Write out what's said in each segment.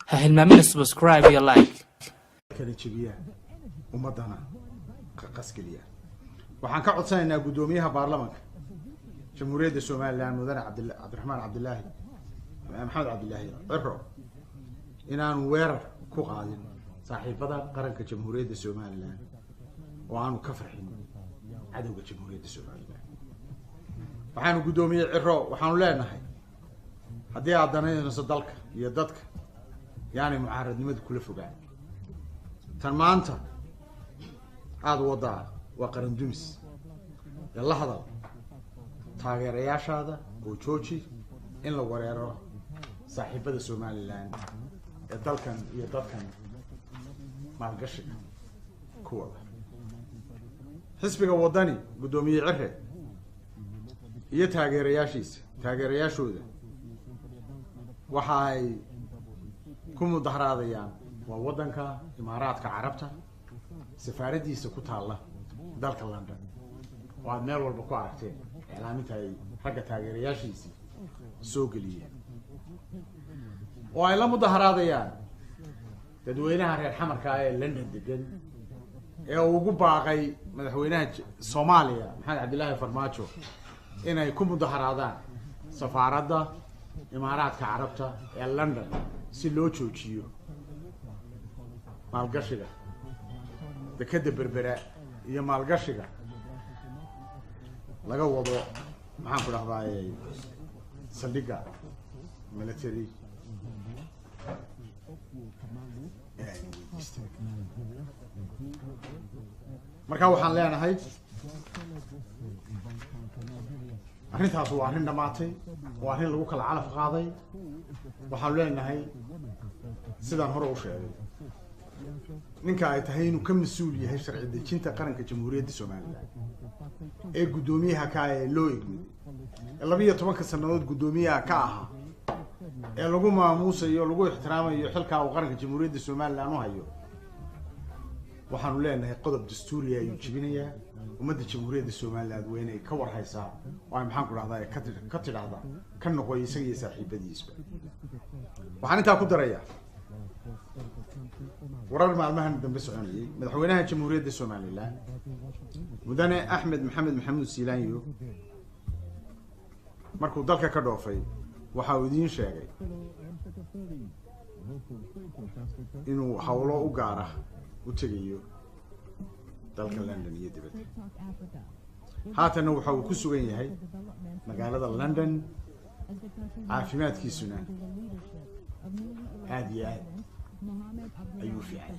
ha hilmaamina subscribe iyo like kala jibiya ummadana qasgaliya waxaan ka codsanaynaa gudoomiyaha baarlamaanka jamhuuriyadda Soomaaliland mudane Cabdiraxmaan Cabdilaahi Maxamed Cabdilaahi Cirro inaan weerar ku qaadin saaxiibada qaranka jamhuuriyadda Soomaaliland oo aanu ka farxin cadawga jamhuuriyadda Soomaaliland waxaanu gudoomiye Cirro waxaanu leenahay haddii aad danaynayso dalka iyo dadka يعني معارض نمد كل فوقان تنمانتا هذا وضع وقرن دمس يلا هذا تاغير اياش هذا وشوشي إن لو وريرو صاحب هذا Somaliland يدلكن مع القشق كولا حسبك وضاني قدومي عره تاغير اياشيس تاغير اياشو ده وحاي كم ظهراديان وودنك إماراتك عربته سفاردي سكوتها الله دالك لندن وعد ميل والبقوا عرفتين إعلامتها حقة تاغيرياشيسي سوق ليه وإلا مظهراديان تدوينها ريال حمر كاي لندن دقن وقو باقي مدحوينها صوماليا محمد عبد الله فرماتشو إنه يكون مظهرادان سفارده إماراتك عربته لندن si loo joojiyo maalgashiga dekada berbera iyo maalgashiga laga wado maxaan ku dhaxbaayay saldhiga military marka waxaan leenahay arrintaas waa arrin dhamaatay waa arrin lagu kala calaf qaaday waxaan leenahay sidaan hore u sheegay ninka ay tahay inuu ka mas'uul yahay sharci dejinta qaranka jamhuuriyadda Soomaaliland ee gudoomiyaha ka ah loo igmay 12 sanadood gudoomiyaha ka ah ee lagu maamuusayo lagu ixtiraamayo xilka uu qaranka jamhuuriyadda Soomaaliland u hayo waxaanu leenahay qodob dastuuri ah ayuu jibinayaa ummadda jamhuuriyadda Soomaaliland waa inay ka warhaysaa waa maxaan ku dhahdaa ka tidhaahda ka noqoy isaga iyo saaxiibadiisba waxaan intaa ku darayaa warar maalmahan dambe soconayay madaxweynaha jamhuuriyadda Soomaaliland mudane Axmed Maxamed Maxamuud Siilaanyo markuu dalka ka dhoofay waxa uu idin sheegay inuu hawlo u gaar ah u tagayo dalka London iyo dibadda haatan waxa uu ku sugan yahay magaalada London caafimaadkiisuna aad iyo aad ayuu fiican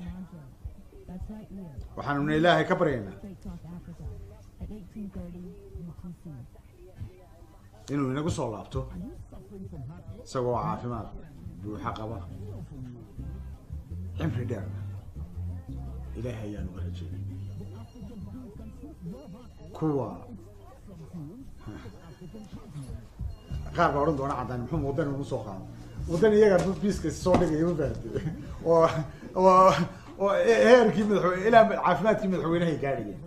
waxaanu ilaahay ka baryaynaa inuu inagu soo laabto isagoo caafimaad buuxa qaba cimri dheer ilaahay ayaan uga rajeynaa kuwa qaar baa oran doona cadaan muxuu wadan uu soo qaado wadan iyaga biiska soo dhigay ma fahamtay oo heerkii madaxweyne ilaa caafimaadkii madaxweynaha gaadhiyay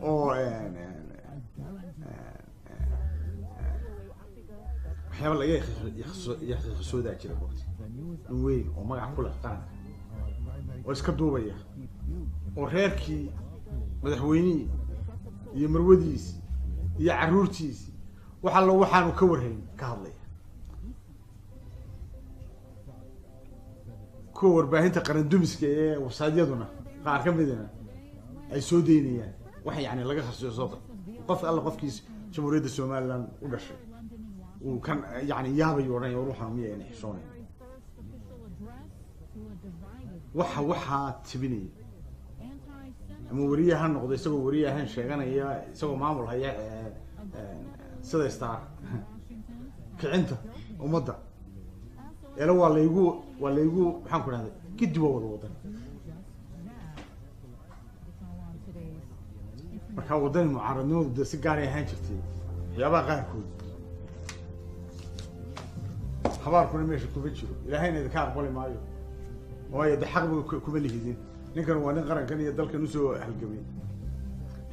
oo waxyaabo laga yakhsoodaa jira waqti in weyn oo magac ku leh qaranka oo iska duubaya oo reerkii madaxweynihii iyo marwadiisi iyo caruurtiisi waxa la waxaanu ka warhayn ka hadlaya kuwa warbaahinta qaran dumiska ee wasaadyaduna qaar ka midna ay soo deynayaan waxa yani laga khasooso qof alla qofkiis jamhuuriyadda Soomaaliland u dhashay uu kan yani yaabayo oran ruuxan miyay xishoonay waxa tibinay ama wariyaha noqday isagoo wariyahan sheeganaya isagoo maamul haya sida star kicinta ummadda ila waa laygu waxaan ku raadin gidi wada wadan marka wadan mucaaradnimadu si gaar ah ahaan jirtay waxyaabaha qaarkood habaarkuna meesha kuma jiro ilaahayna idinka aqbali maayo waayo xaq kuma lihidin ninkan waa nin qarankan iyo dalkan u soo halgamay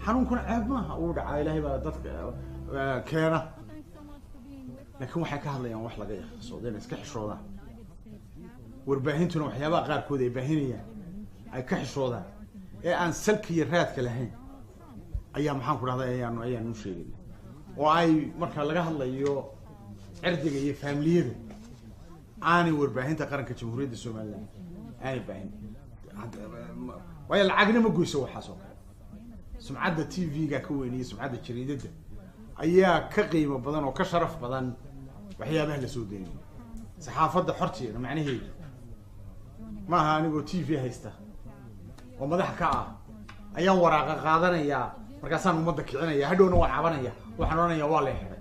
xanuunkuna ceeb maaha uu dhacay ilaahay baa dadka keena laakiin waxay ka hadlayaan wax laga yahay Soomaaliya iska xishooda warbaahintuna waxyaabaha qaarkood ay baahinayaan ay ka xishoodaan ee aan salka iyo raadka lahayn ayaa maxaan ku dhahday ayaanu sheegay oo ay marka laga hadlayo cirdiga iyo faamiliyada aanay warbaahinta qaranka jamhuuriyadda Soomaaliland aanay baahin way lacagna ma goyso waxaas oo kale sumcadda TV-ga ka weyn iyo sumcadda jariidada ayaa ka qiimo badan oo ka sharaf badan waxyaabaha la soo deeyay saxaafadda xortiina macnaheedu ma aha anigoo TV haysta oo madax ka ah ayaan waraaqa qaadanaya markaasaan ummadda kicinaya hadhowna waan cabanaya waxaan oranayaa waa la xiray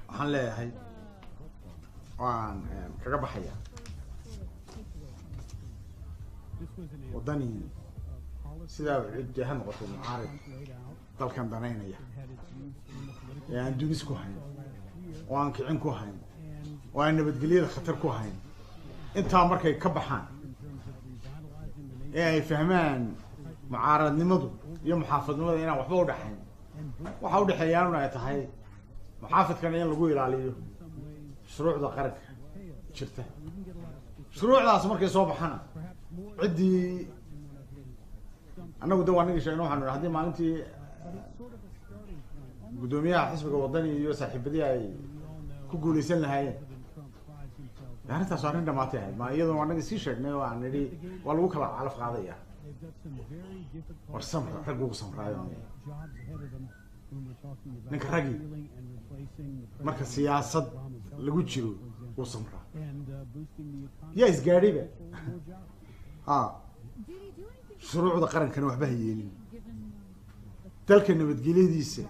waxaan leeyahay waan kaga baxaya wadani sidaa ciddi ha noqoto mucaarid dalkan danaynaya ee aan dunis ku hayn oo aan kicin ku hayn oo aan nabadgelyada khatar ku hayn intaa markay ka baxaan ee ay fahmaan mucaaradnimadu iyo muxaafadnimada inaan waxba u dhaxayn waxa u dhaxeeyaan ay tahay muxaafadkan in lagu ilaaliyo shuruucda qaranka jirta shuruucdaas markay soo baxana ciddii annagu de waa nigi sheegno waxaanu idhi haddii maalintii guddoomiyaha xisbiga wadani iyo saaxiibadii ay ku guulaysan lahaayeen arrintaas arrin dhamaatay ahayd ma iyadoo waa nagi sii sheegnay oo aan nidhi waa lagu kala calaf qaadaya war samra rag ugu samraayo ninka ragii marka siyaasad lagu jiro uu samraa yaa isgaadhiba shuruucda qarankana waxba ha yeelin dalka nabadgelyadiisa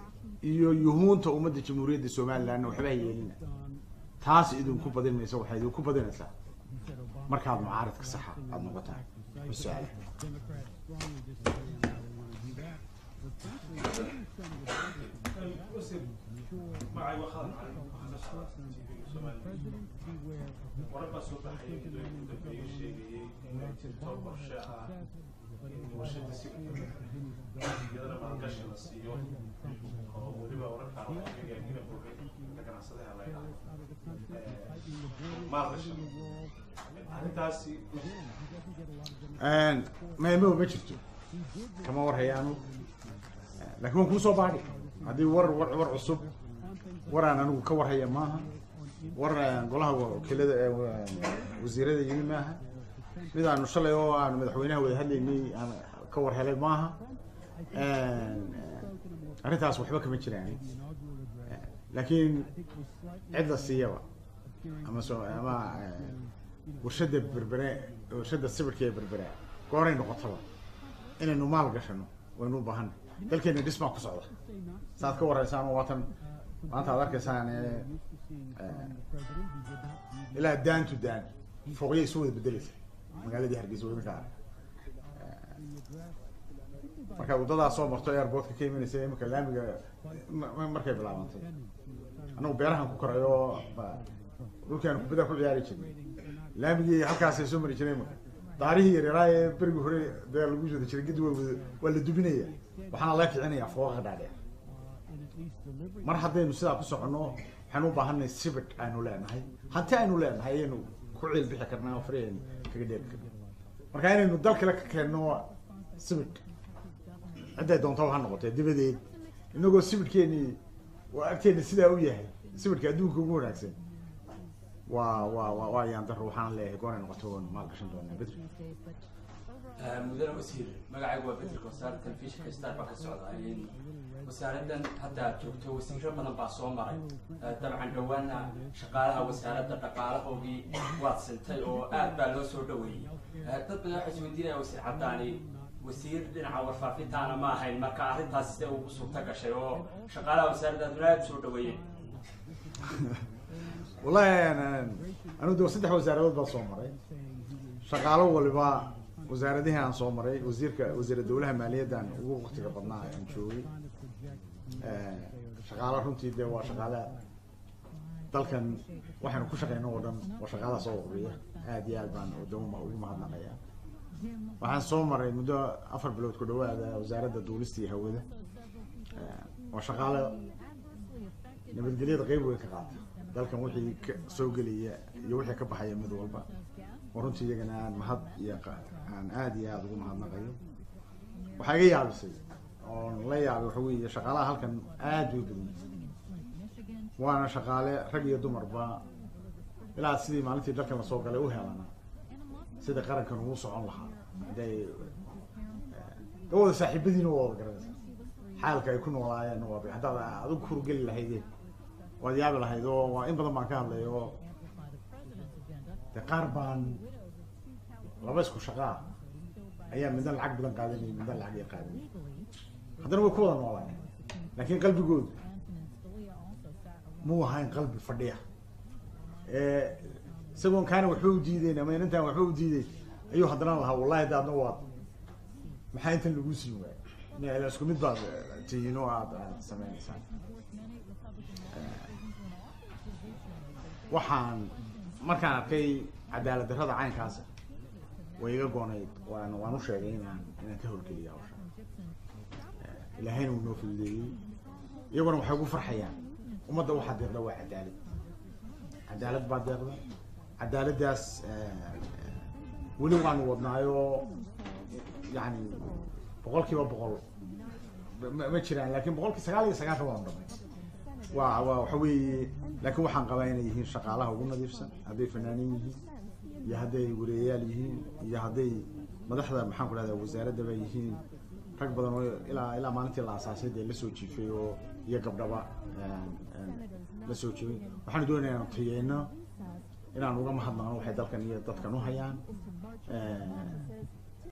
iyo yuhuunta ummadda jamhuuriyadda Soomaaliland waxba ha yeelin taas idinku badin mayso waxay idinku badinaysaa markaad mucaaradka saxa aad noqotaan su'aal معي وخالد وربا صبح يدوي شيء توبر شاعة وشد السكر يدرى ما نقاش نصيو ولبا ورقع وحكي جايين بوغي لكن عصدها الله يلعب ما رشد أنا تاسي ما يمو ما شفتو كما ور هيانو لكن كو سو باقي هذه ور عصب وران أنا كور هي معها ور قولها وكلة وزيرة يجي معها إذا أنا شلي هو أنا مدحوينها وهذا إني أنا كور هلا معها أنا تاس وحبك متشر يعني لكن عدة السيارة أما وشد بربراء وشد السبر كي بربراء قارين نقطة إنه مال قشنو وإنه بهن لكن الجسم قصعة ساعات كور إنسان وطن أنت هذاك إنسان إلى دان تو دان فوقيه سود بدلت مقالة دي هرجيز وذكر marka wadada soo marto airport-ka ka imanaysa marka laamiga markay bilaabantay anagu beerahan ku korayo dhulkan ku bada ku ciyaari jiray laamigii halkaas ay soo mari jireen marka taariikh yaray berigi hore dee lagu soo jiray gid waa la dubinaya waxaana la kicinaya fooqa dhaadheer mar haddaynu sidaa ku socono waxaan u baahanay sibid aanu leenahay hanti aanu leenahay ayaynu ku ciil bixi karnaa oo fareen kaga dheer karnaa marka inaynu dalka la keenno sibid hadday doonto waxaan noqotay dibadeed inagoo sibidkeeni waa agteena sidaa u yahay sibidka adduunka ugu wanaagsan waa yaan daro waxaan leeyahay gooray noqoto maal gashan doonaa bedri mudane wasiir magacaygu waa bedri kosaar telefishinka star baa ka socda wasaaraddan hadda aad joogto wasiiro badan baa soo maray dabcan dhawaana shaqaalaha wasaaradda dhaqaalahoodii waad sintay oo aad baa loo soo dhaweeyey dad badan waxay isweydiinaya wasiir caddaani wasiir dhinaca warfaafintaana ma ahayn marka arrintaas sidee ugu suurta gashay oo shaqaalaha wasaaradda aad aad soo dhaweeyeen wallahi anu doo saddex wasaaradood baa soo maray shaqaalo waliba wasaaradihii aan soo maray wasiirka dowlaha maaliyadda aan ugu waqtiga badnaa aan joogay shaqaalo runtii dee waa shaqaale dalkan waxaanu ku shaqeyno oo dhan waa shaqaalaha soo ururiya aad iyo aad baan wadamo ugu mahadnaqayaa waxaan soo maray muddo 4 bilood ku dhawaada wasaaradda duulista iyo hawada waa shaqaale nabadgelyada qayb weyn ka qaata dalkan wixii soo gelaya iyo wixii ka baxaya mid walba runtii iyagana aan mahad iyo aan aad iyo aad ugu mahadnaqayo waxaa iga yaabisay oo la yaabay waxa weeye shaqaalaha halkan aad u badan waana shaqaale rag iyo dumarba ilaa sidii maalintii dalkan la soo galay u helana sida qarankan ugu socon lahaa haday wada saaxiibadiina wada garanaysa xaalka ay ku noolaayeen waa haddaad adigu kurgeli lahaydeen waad yaabi lahayd oo waa in badan baan ka hadlay oo de qaar baan laba isku shaqaa ayaa midna lacag badan qaadanayay midna lacag yar qaadanayay haddana way ku wada noolaayeen laakiin qalbigoodu muu ahayn qalbi fadhiya isagoon kaana waxba u diideyn ama inantaan waxba u diideyn ayuu haddana lahaa wallahi daadna waad maxaa intan lagu siin waaya isku mid baad tihiin oo aad sameynaysaan waxaan markaan arkay cadaalad darrada caynkaasa way iga goonayd waan u sheegay inaan ka howlgeliya hawsha ilaahayna wuu noo fududeeyey iyaguna waxay ugu farxayaan ummadda waxaa deeqda waa cadaalad baa deeqda cadaaladdaas weli waanu wadnaayo yani 100% ma jiraan laakiin 99% waan dhamay waa waxa weeye laakiin waxaan qabaa inay yihiin shaqaalaha ugu nadiifsan hadday fanaaniin yihiin iyo hadday wareeyayaal yihiin iyo hadday madaxda maxaan ku dhahdaa wasaaradaba yihiin rag badan oo ilaa maalintii la aasaasay dee la soo jiifay oo iyo gabdhaba la soo jiifay waxaan doonayaa inaan tayeyno inaan uga mahadnaqno waxay dalkan iyo dadkan u hayaan